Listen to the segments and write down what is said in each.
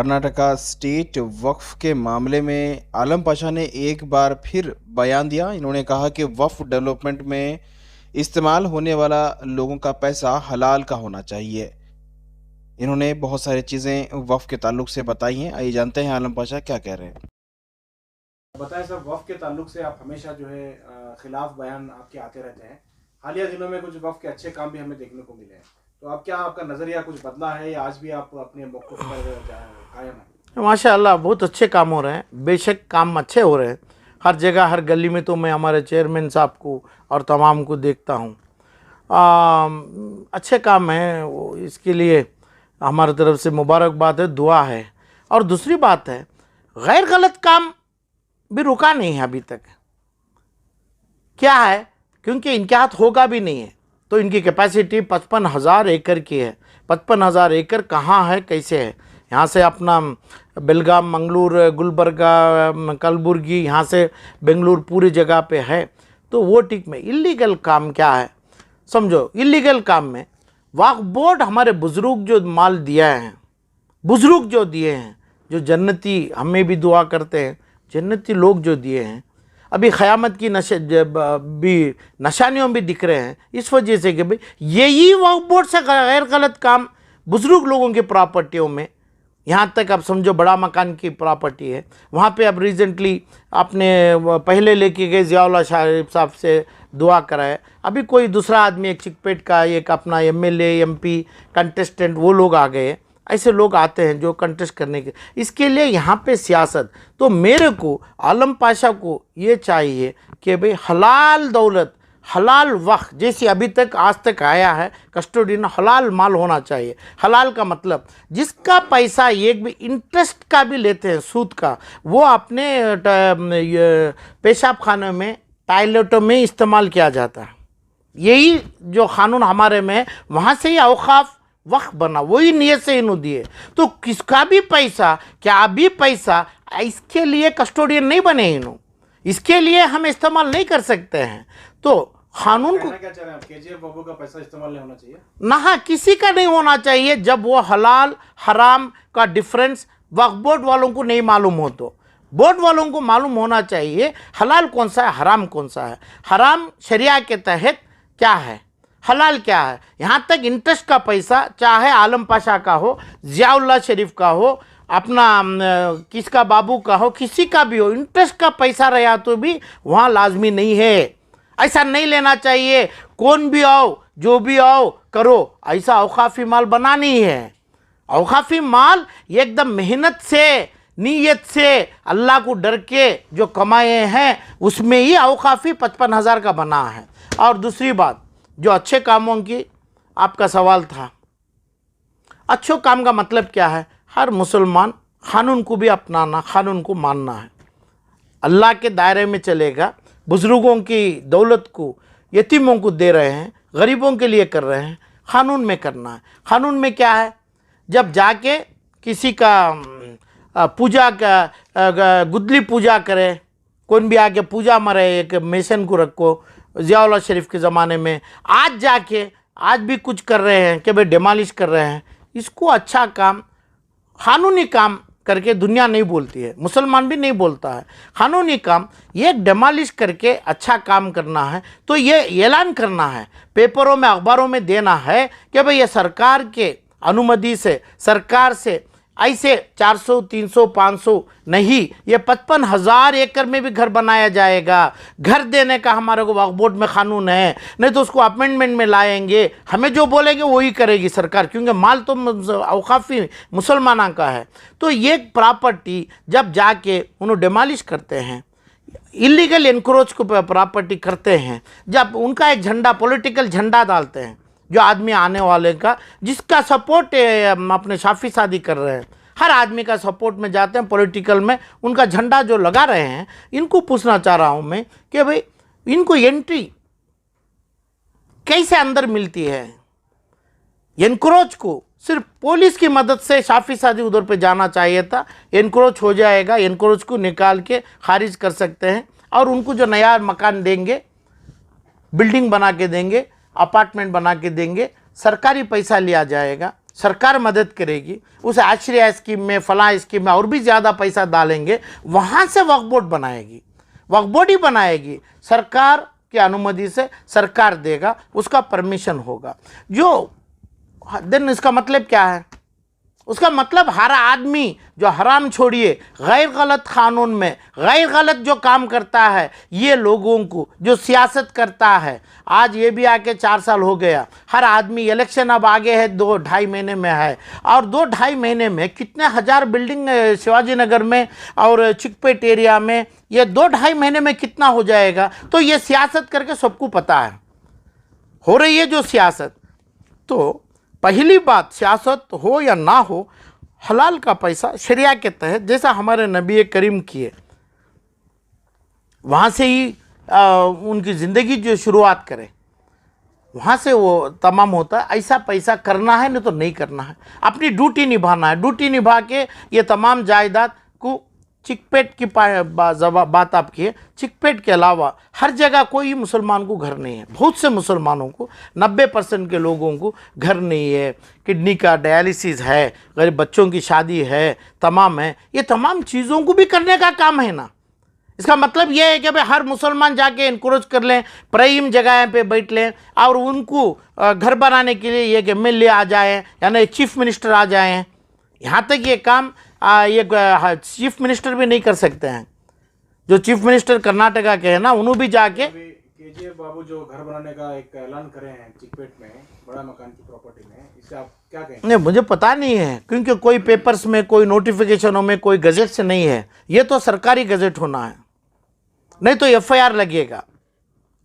Karnataka state वक्फ के मामले में आलम पाशा ने एक बार फिर बयान दिया। इन्होंने कहा कि वक्फ डेवलपमेंट में इस्तेमाल होने वाला लोगों का पैसा हलाल का होना चाहिए। इन्होंने बहुत सारी चीज़ें वक्फ के ताल्लुक से बताई हैं। आइए जानते हैं आलम पाशा क्या कह रहे हैं। बताएं सर, वक्फ के ताल्लुक से आप हमेशा जो है खिलाफ बयान आपके आते रहते हैं। हालिया दिनों में कुछ वक्फ के अच्छे काम भी हमें देखने को मिले हैं, तो अब क्या आपका नज़रिया कुछ बदला है या आज भी आप अपने मौक़िफ़ पर कायम हैं? माशाअल्लाह बहुत अच्छे काम हो रहे हैं। बेशक काम अच्छे हो रहे हैं हर जगह, हर गली में। तो मैं हमारे चेयरमैन साहब को और तमाम को देखता हूँ, अच्छे काम हैं। वो इसके लिए हमारी तरफ से मुबारकबाद है, दुआ है। और दूसरी बात है, गैर गलत काम भी रुका नहीं है अभी तक। क्या है, क्योंकि इनके हाथ होगा भी नहीं है। तो इनकी कैपेसिटी 55,000 एकड़ की है। 55,000 एकड़ कहाँ है, कैसे है? यहाँ से अपना बेलगाम, मंगलूर, गुलबर्गा, कलबुर्गी, यहाँ से बेंगलुरु पूरी जगह पे है। तो वो टिक में इलीगल काम क्या है समझो। इलीगल काम में वक्फ बोर्ड हमारे बुज़ुर्ग जो माल दिया है, बुज़ुर्ग जो दिए हैं, जो जन्नती, हमें भी दुआ करते हैं, जन्नती लोग जो दिए हैं, अभी क़यामत की भी निशानियों भी दिख रहे हैं। इस वजह से कि भाई यही वक्फ बोर्ड से गैर गलत काम बुज़ुर्ग लोगों की प्रॉपर्टियों में, यहाँ तक अब समझो बड़ा मकान की प्रॉपर्टी है, वहाँ पे अब रिसेंटली आपने पहले लेके गए ज़ियाउल्लाह शरीफ साहब से दुआ कराए। अभी कोई दूसरा आदमी, एक चिकपेट का एक अपना एमएलए एमपी कंटेस्टेंट, वो लोग आ गए। ऐसे लोग आते हैं जो कंटेस्ट करने के, इसके लिए यहाँ पे सियासत। तो मेरे को, आलम पाशा को ये चाहिए कि भाई हलाल दौलत, हलाल वक्फ जैसे अभी तक आज तक आया है, कस्टोडियन हलाल माल होना चाहिए। हलाल का मतलब जिसका पैसा एक भी इंटरेस्ट का भी लेते हैं, सूद का, वो अपने पेशाब खाने में, टॉयलेटों में इस्तेमाल किया जाता है। यही जो कानून हमारे में है, वहाँ से ही औकाफ वक्फ बना, वही नियत से इन्हों दिए। तो किसका भी पैसा, क्या भी पैसा, इसके लिए कस्टोडियन नहीं बने इन्हों, इसके लिए हम इस्तेमाल नहीं कर सकते हैं। तो कानून को क्या चाह रहे हैं, केजीएफ बाबू का पैसा इस्तेमाल नहीं होना चाहिए? ना, किसी का नहीं होना चाहिए। जब वो हलाल हराम का डिफरेंस वक्फ बोर्ड वालों को नहीं मालूम हो, तो बोर्ड वालों को मालूम होना चाहिए हलाल कौन सा है, हराम कौन सा है। हराम शरिया के तहत क्या है, हलाल क्या है। यहाँ तक इंटरेस्ट का पैसा, चाहे आलम पाशा का हो, ज़ियाउल्लाह शरीफ का हो, अपना किसका बाबू का हो, किसी का भी हो, इंटरेस्ट का पैसा रहा तो भी वहाँ लाजमी नहीं है। ऐसा नहीं लेना चाहिए। कौन भी आओ, जो भी आओ करो, ऐसा औकाफी माल बनानी है। औकाफी माल एकदम मेहनत से, नीयत से, अल्लाह को डर के जो कमाए हैं, उसमें ही औकाफी 55,000 का बना है। और दूसरी बात, जो अच्छे कामों की आपका सवाल था, अच्छे काम का मतलब क्या है? हर मुसलमान कानून को भी अपनाना, कानून को मानना है, अल्लाह के दायरे में चलेगा। बुज़ुर्गों की दौलत को यतीमों को दे रहे हैं, गरीबों के लिए कर रहे हैं, कानून में करना है। कानून में क्या है? जब जाके किसी का पूजा का गुदली पूजा करे, कौन भी आके पूजा मरे, एक मेसन को रखो, ज़ियाउल्लाह शरीफ के ज़माने में, आज जाके आज भी कुछ कर रहे हैं कि भाई डिमोलिश कर रहे हैं। इसको अच्छा काम, कानूनी काम करके दुनिया नहीं बोलती है, मुसलमान भी नहीं बोलता है। कानूनी काम ये डिमोलिश करके अच्छा काम करना है। तो ये ऐलान करना है, पेपरों में, अखबारों में देना है कि भाई ये सरकार के अनुमति से, सरकार से ऐसे 400, 300, 500 नहीं, ये 55,000 एकड़ में भी घर बनाया जाएगा। घर देने का हमारे को वक्फ बोर्ड में कानून है, नहीं तो उसको अमेंडमेंट में लाएंगे। हमें जो बोलेंगे वही करेगी सरकार, क्योंकि माल तो औकाफी मुसलमाना का है। तो ये प्रॉपर्टी जब जाके उन्होंने डिमोलिश करते हैं, इलीगल एनक्रोच को प्रॉपर्टी करते हैं, जब उनका एक झंडा, पॉलिटिकल झंडा डालते हैं, जो आदमी आने वाले का, जिसका सपोर्ट अपने शाफी शादी कर रहे हैं, हर आदमी का सपोर्ट में जाते हैं पॉलिटिकल में, उनका झंडा जो लगा रहे हैं, इनको पूछना चाह रहा हूं मैं कि भाई इनको एंट्री कैसे अंदर मिलती है? एनक्रोच को सिर्फ पुलिस की मदद से शाफी शादी उधर पे जाना चाहिए था। एनक्रोच हो जाएगा, एनक्रोच को निकाल के खारिज कर सकते हैं और उनको जो नया मकान देंगे, बिल्डिंग बना के देंगे, अपार्टमेंट बना के देंगे, सरकारी पैसा लिया जाएगा। सरकार मदद करेगी, उस आश्रय स्कीम में, फलां स्कीम में और भी ज़्यादा पैसा डालेंगे, वहाँ से वक्फ बोर्ड बनाएगी, वक्फ बोर्ड ही बनाएगी, सरकार की अनुमति से सरकार देगा, उसका परमिशन होगा। जो देन इसका मतलब क्या है? उसका मतलब हर आदमी जो हराम छोड़िए, गैर गलत कानून में गैर गलत जो काम करता है, ये लोगों को जो सियासत करता है, आज ये भी आके 4 साल हो गया, हर आदमी, इलेक्शन अब आगे है, 2-2.5 महीने में है, और 2-2.5 महीने में कितने हज़ार बिल्डिंग शिवाजी नगर में और चिकपेट एरिया में, ये 2-2.5 महीने में कितना हो जाएगा? तो ये सियासत करके सबको पता है, हो रही है जो सियासत। तो पहली बात, सियासत हो या ना हो, हलाल का पैसा शरिया के तहत, जैसा हमारे नबी करीम किए, वहाँ से ही उनकी ज़िंदगी जो शुरुआत करें, वहाँ से वो तमाम होता है। ऐसा पैसा करना है, नहीं तो नहीं करना है, अपनी ड्यूटी निभाना है। ड्यूटी निभा के ये तमाम जायदाद को, चिकपेट की बात आप की है, चिकपेट के अलावा हर जगह कोई मुसलमान को घर नहीं है। बहुत से मुसलमानों को, 90% के लोगों को घर नहीं है, किडनी का डायलिसिस है, गरीब बच्चों की शादी है, तमाम है। ये तमाम चीज़ों को भी करने का काम है ना। इसका मतलब यह है कि भाई हर मुसलमान जाके इनक्रोच कर लें, प्राइम जगह पे बैठ लें, और उनको घर बनाने के लिए ये MLA आ जाए, यानी चीफ मिनिस्टर आ जाएँ। यहाँ तक ये काम ये चीफ मिनिस्टर भी नहीं कर सकते हैं। जो चीफ मिनिस्टर कर्नाटका के हैं ना, उन्होंने भी जाके केजीएफ बाबू जो घर बनाने का एक ऐलान करे हैं चिकपेट में, बड़ा मकान की प्रॉपर्टी में, इससे आप क्या कहेंगे? नहीं, मुझे पता नहीं है, क्योंकि कोई पेपर्स में, कोई नोटिफिकेशनों में, कोई गजट से नहीं है। ये तो सरकारी गजट होना है, नहीं तो FIR लगेगा।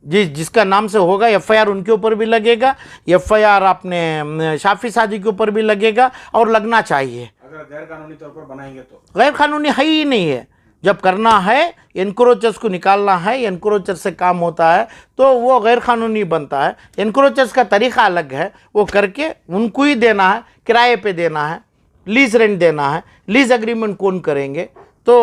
जिसका नाम से होगा FIR उनके ऊपर भी लगेगा, FIR अपने शाफी सादी के ऊपर भी लगेगा, और लगना चाहिए। अगर गैर कानूनी तौर पर बनाएंगे तो? गैर कानूनी है ही नहीं है। जब करना है, एनक्रोचर्स को निकालना है, एनक्रोचर से काम होता है, तो वो गैर कानूनी बनता है। एनक्रोचर्स का तरीका अलग है, वो करके उनको ही देना है, किराए पे देना है, लीज रेंट देना है। लीज एग्रीमेंट कौन करेंगे, तो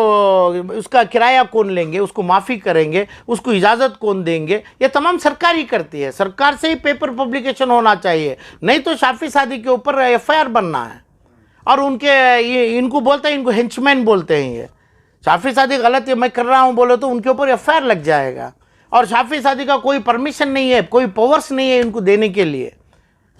उसका किराया कौन लेंगे, उसको माफ़ी करेंगे, उसको इजाज़त कौन देंगे, ये तमाम सरकार ही करती है। सरकार से ही पेपर पब्लिकेशन होना चाहिए, नहीं तो शाफी सादी के ऊपर FIR बनना है। और उनके इनको बोलते हैं, इनको हेंचमैन बोलते हैं। ये शाफी सादी गलत है मैं कर रहा हूँ बोले तो उनके ऊपर FIR लग जाएगा। और शाफी सादी का कोई परमिशन नहीं है, कोई पावर्स नहीं है इनको देने के लिए।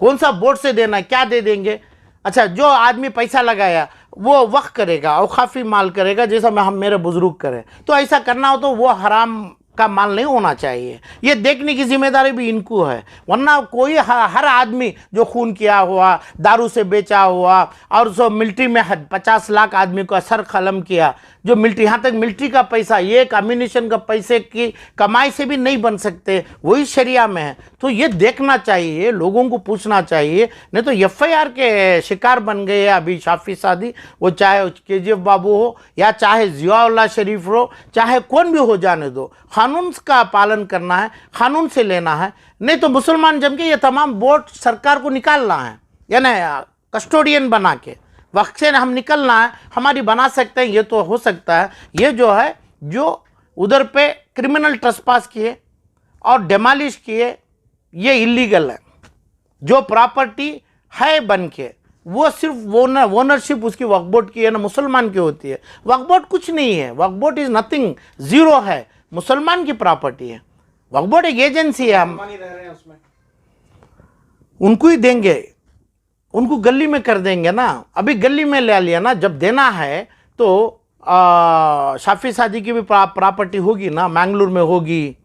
कौन सा बोर्ड से देना है, क्या दे देंगे? अच्छा, जो आदमी पैसा लगाया वो वक्त करेगा, औकाफी माल करेगा, जैसा हम मेरे बुजुर्ग करें। तो ऐसा करना हो तो वो हराम का माल नहीं होना चाहिए। ये देखने की जिम्मेदारी भी इनको है। वरना कोई हर आदमी जो खून किया हुआ, दारू से बेचा हुआ, और जो मिलिट्री में 50 लाख आदमी को सर कलम किया, जो मिलिट्री, यहाँ तक मिलिट्री का पैसा, ये एक अम्यूनिशन का पैसे की कमाई से भी नहीं बन सकते, वही शरिया में है। तो ये देखना चाहिए, लोगों को पूछना चाहिए, नहीं तो FIR के शिकार बन गए अभी शाफी सादी। वो चाहे KGF बाबू हो, या चाहे जियाउल्लाह शरीफ हो, चाहे कौन भी हो, जाने दो। कानून का पालन करना है, कानून से लेना है, नहीं तो मुसलमान जम के ये तमाम बोर्ड सरकार को निकालना है, यानी कस्टोडियन बना के वक्त से हम निकलना है। हमारी बना सकते हैं, ये तो हो सकता है। ये जो है, जो उधर पे क्रिमिनल ट्रेसपास किए और डेमोलिश किए, ये इलीगल है। जो प्रॉपर्टी है बन के, वो सिर्फ ओनरशिप उसकी वक्फ बोर्ड की है ना, मुसलमान की होती है। वक्फ बोर्ड कुछ नहीं है, वक्फ बोर्ड इज नथिंग, जीरो है, मुसलमान की प्रॉपर्टी है। वक्फ बोर्ड एक एजेंसी है, हम रह रहे हैं उसमें, उनको ही देंगे, उनको गली में कर देंगे ना। अभी गली में ले लिया ना, जब देना है तो शाफी सादी की भी प्रॉपर्टी होगी ना, मैंगलोर में होगी,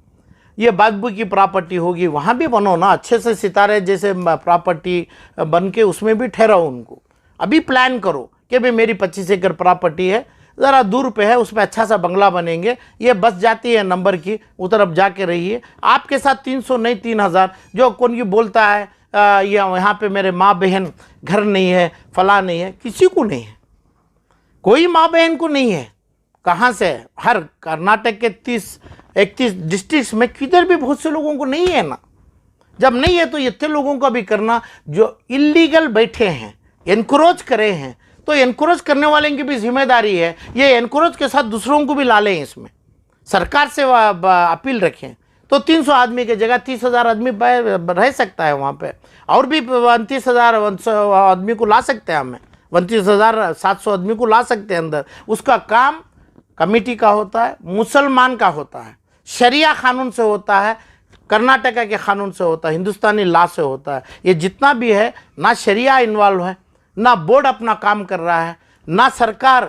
ये बागबू की प्रॉपर्टी होगी, वहाँ भी बनो ना अच्छे से, सितारे जैसे प्रॉपर्टी बन के उसमें भी ठहराओ उनको। अभी प्लान करो कि भाई मेरी 25 एकड़ प्रॉपर्टी है, ज़रा दूर पे है, उसमें अच्छा सा बंगला बनेंगे, ये बस जाती है नंबर की, उधर अब जाके रहिए। आपके साथ 300 नहीं 3000, जो कौन की बोलता है ये यहाँ पे मेरे माँ बहन घर नहीं है, फला नहीं है, किसी को नहीं है, कोई माँ बहन को नहीं है। कहाँ से? हर कर्नाटक के 30-31 डिस्ट्रिक्ट में किधर भी बहुत से लोगों को नहीं है ना। जब नहीं है तो इतने लोगों का भी करना जो इलीगल बैठे हैं, एनक्रोच करे हैं, तो एनक्रोच करने वाले की भी जिम्मेदारी है। ये एनक्रोच के साथ दूसरों को भी ला लें, इसमें सरकार से अपील रखें, तो 300 आदमी की जगह 30,000 आदमी रह सकता है वहाँ पे, और भी 29,000 आदमी को ला सकते हैं हमें, 29,700 आदमी को ला सकते हैं अंदर। उसका काम कमेटी का होता है, मुसलमान का होता है, शरिया कानून से होता है, कर्नाटका के कानून से होता है, हिंदुस्तानी लॉ से होता है। ये जितना भी है, ना शरिया इन्वॉल्व है, ना बोर्ड अपना काम कर रहा है, ना सरकार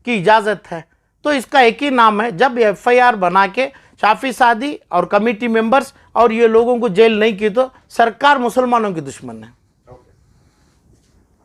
की इजाज़त है। तो इसका एक ही नाम है, जब FIR बना के शाफी सादी और कमेटी मेंबर्स और ये लोगों को जेल नहीं की तो सरकार मुसलमानों की दुश्मन है।